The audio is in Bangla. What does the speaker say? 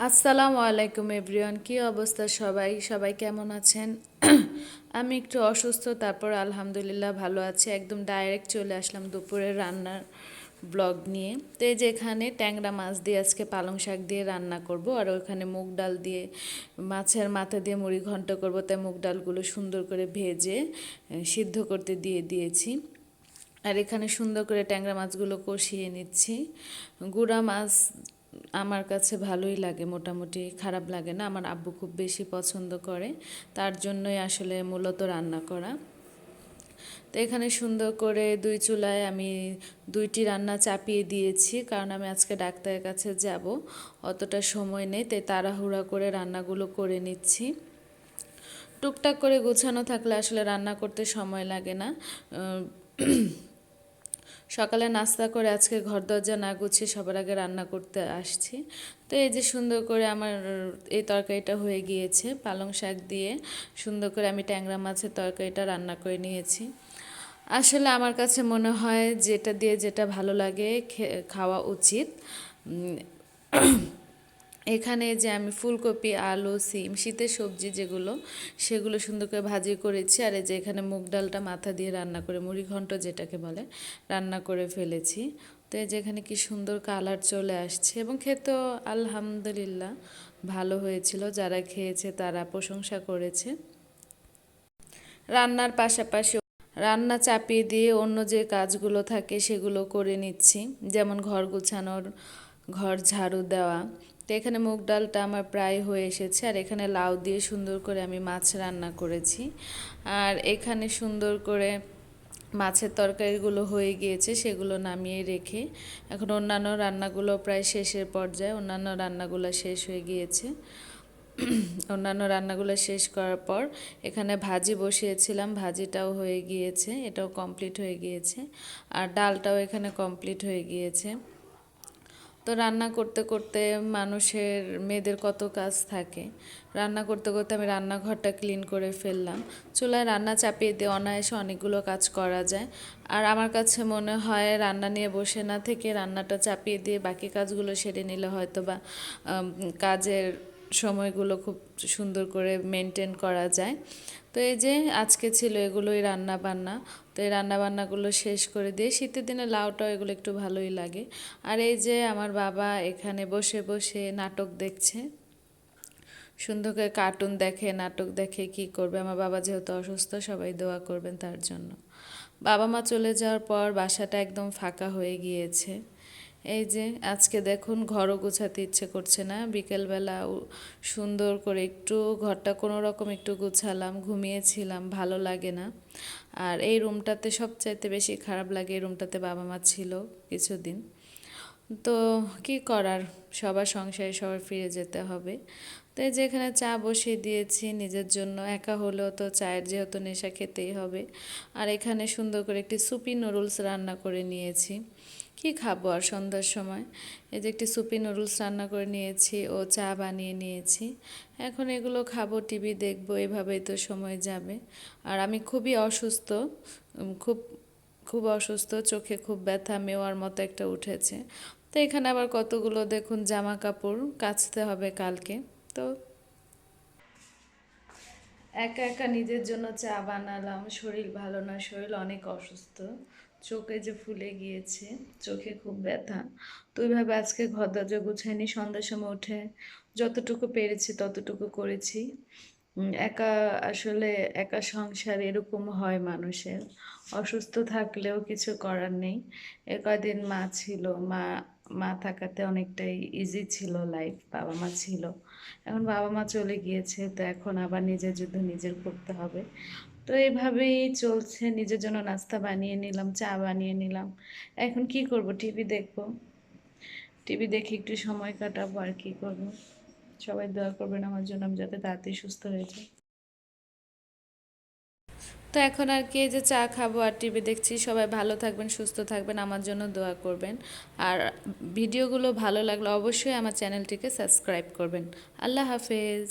আসসালামু আলাইকুম এভরিওয়ান, কি অবস্থা সবাই কেমন আছেন? আমি একটু অসুস্থ, তারপর আলহামদুলিল্লাহ ভালো আছি। একদম ডাইরেক্ট চলে আসলাম দুপুরের রান্নার ব্লগ নিয়ে। তো এই যে এখানে ট্যাংরা মাছ দিয়ে আজকে পালং শাক দিয়ে রান্না করব, আর ওখানে মুগ ডাল দিয়ে মাছের মাথা দিয়ে মুড়ি ঘন্ট করব। তাই মুগ ডালগুলো সুন্দর করে ভেজে সিদ্ধ করতে দিয়ে দিয়েছি। আর এখানে সুন্দর করে ট্যাংরা মাছগুলো কষিয়ে নিচ্ছি। গুঁড়া মাছ আমার কাছে ভালোই লাগে, মোটামুটি খারাপ লাগে না। আমার আব্বু খুব বেশি পছন্দ করে, তার জন্যই আসলে মূলত রান্না করা। তো এখানে সুন্দর করে দুই চুলায় আমি দুইটি রান্না চাপিয়ে দিয়েছি, কারণ আমি আজকে ডাক্তারের কাছে যাব, অতটা সময় নেই, তাই তাড়াহুড়া করে রান্নাগুলো করে নিচ্ছি। টুকটাক করে গোছানো থাকলে আসলে রান্না করতে সময় লাগে না। সকালে নাস্তা করে আজকে ঘর দরজা না গুছিয়ে সবার আগে রান্না করতে আসছি। তো এই যে সুন্দর করে আমার এই তরকারিটা হয়ে গিয়েছে, পালং শাক দিয়ে সুন্দর করে আমি ট্যাংরা মাছের তরকারিটা রান্না করে নিয়েছি। আসলে আমার কাছে মনে হয় যেটা দিয়ে যেটা ভালো লাগে খাওয়া উচিত। এখানে যে আমি ফুলকপি, আলু, সিম, শীতের সবজি যেগুলো, সেগুলো সুন্দর করে ভাজি করেছি। আর এই যে এখানে মুগ ডালটা মাথা দিয়ে রান্না করে, মুড়ি ঘন্ট যেটাকে বলে, রান্না করে ফেলেছি। তো এই যে এখানে কি সুন্দর কালার চলে আসছে, এবং খেতেও আলহামদুলিল্লাহ ভালো হয়েছিল। যারা খেয়েছে তারা প্রশংসা করেছে। রান্নার পাশাপাশি রান্না চাপিয়ে দিয়ে অন্য যে কাজগুলো থাকে সেগুলো করে নিচ্ছি, যেমন ঘর গোছানোর, ঘর ঝাড়ু দেওয়া। তো এখানে মুগ ডালটা আমার প্রায় হয়ে এসেছে, আর এখানে লাউ দিয়ে সুন্দর করে আমি মাছ রান্না করেছি। আর এখানে সুন্দর করে মাছের তরকারিগুলো হয়ে গিয়েছে, সেগুলো নামিয়ে রেখে এখন অন্যান্য রান্নাগুলো প্রায় শেষের পর্যায়ে। অন্যান্য রান্নাগুলো শেষ হয়ে গিয়েছে। অন্যান্য রান্নাগুলো শেষ করার পর এখানে ভাজি বসিয়েছিলাম, ভাজিটাও হয়ে গিয়েছে, এটাও কমপ্লিট হয়ে গিয়েছে। আর ডালটাও এখানে কমপ্লিট হয়ে গিয়েছে। তো রান্না করতে করতে মানুষের, মেয়েদের কত কাজ থাকে। রান্না করতে করতে আমি রান্নাঘরটা ক্লিন করে ফেললাম। চুলায় রান্না চাপিয়ে দিয়ে অনায়াসে অনেকগুলো কাজ করা যায়। আর আমার কাছে মনে হয় রান্না নিয়ে বসে না থেকে রান্নাটা চাপিয়ে দিয়ে বাকি কাজগুলো সেরে নিলে হয়তো বা কাজের সময়গুলো খুব সুন্দর করে মেনটেন করা যায়। তো এই যে আজকে ছিল এগুলোই রান্না বান্না। তো এই রান্না বান্নাগুলো শেষ করে দিয়ে, শীতের দিনে লাউটাও এগুলো একটু ভালোই লাগে। আর এই যে আমার বাবা এখানে বসে বসে নাটক দেখছে, সুন্দর করে কার্টুন দেখে, নাটক দেখে, কি করবে। আমার বাবা যেহেতু অসুস্থ, সবাই দোয়া করবেন তার জন্য। বাবা মা চলে যাওয়ার পর বাসাটা একদম ফাঁকা হয়ে গিয়েছে। এই যে আজকে দেখুন, ঘরও গোছাতে ইচ্ছে করছে না। বিকেলবেলা সুন্দর করে একটু ঘরটা কোনো রকম একটু গোছালাম, ঘুমিয়েছিলাম, ভালো লাগে না। আর এই রুমটাতে সবচাইতে বেশি খারাপ লাগে, এই রুমটাতে বাবা মা ছিল কিছুদিন। তো কি করার, সবার সংসারে সবার ফিরে যেতে হবে। তো এই যে এখানে চা বসিয়ে দিয়েছি নিজের জন্য, একা হলেও তো চায়ের যেহেতু নেশা খেতেই হবে। আর এখানে সুন্দর করে একটি সুপি নুডলস রান্না করে নিয়েছি। কি খাবো আর সন্ধ্যার সময়, এই যে একটি সুপি নুডলস রান্না করে নিয়েছি ও চা বানিয়ে নিয়েছি। এখন এগুলো খাবো, টিভি দেখবো, এভাবেই তো সময় যাবে। আর আমি খুবই অসুস্থ, খুব খুব অসুস্থ, চোখে খুব ব্যথা, মেওয়ার মতো একটা উঠেছে। তো এখানে আবার কতগুলো দেখুন জামা কাপড় কাচতে হবে কালকে। তো একা একা নিজের জন্য চা বানালাম, শরীর ভালো না, শরীর অনেক অসুস্থ, চোখে যে ফুলে গিয়েছে, চোখে খুব ব্যথা। তো ওইভাবে আজকে ঘর দরজা গুছাইনি, সন্ধ্যার সময় উঠে যতটুকু পেরেছি ততটুকু করেছি। একা আসলে, একা সংসার এরকম হয় মানুষের, অসুস্থ থাকলেও কিছু করার নেই। এ কয়দিন মা ছিল, মা মা থাকাতে অনেকটাই ইজি ছিল লাইফ, বাবা মা ছিল। এখন বাবা মা চলে গিয়েছে, তো এখন আবার নিজের যুদ্ধ নিজের করতে হবে। তো এইভাবেই চলছে, নিজের জন্য নাস্তা বানিয়ে নিলাম, চা বানিয়ে নিলাম। এখন কি করব, টিভি দেখবো, টিভি দেখে একটু সময় কাটাবো, আর কি করব। সবাই দোয়া করবেন আমার জন্য, আমি যাতে তাড়াতাড়ি সুস্থ হয়ে যাই। তো এখন আর কি, এই যে চা খাবো আর টিভি দেখছি। সবাই ভালো থাকবেন, সুস্থ থাকবেন, আমার জন্য দোয়া করবেন। আর ভিডিওগুলো ভালো লাগলে অবশ্যই আমার চ্যানেলটিকে সাবস্ক্রাইব করবেন। আল্লাহ হাফেজ।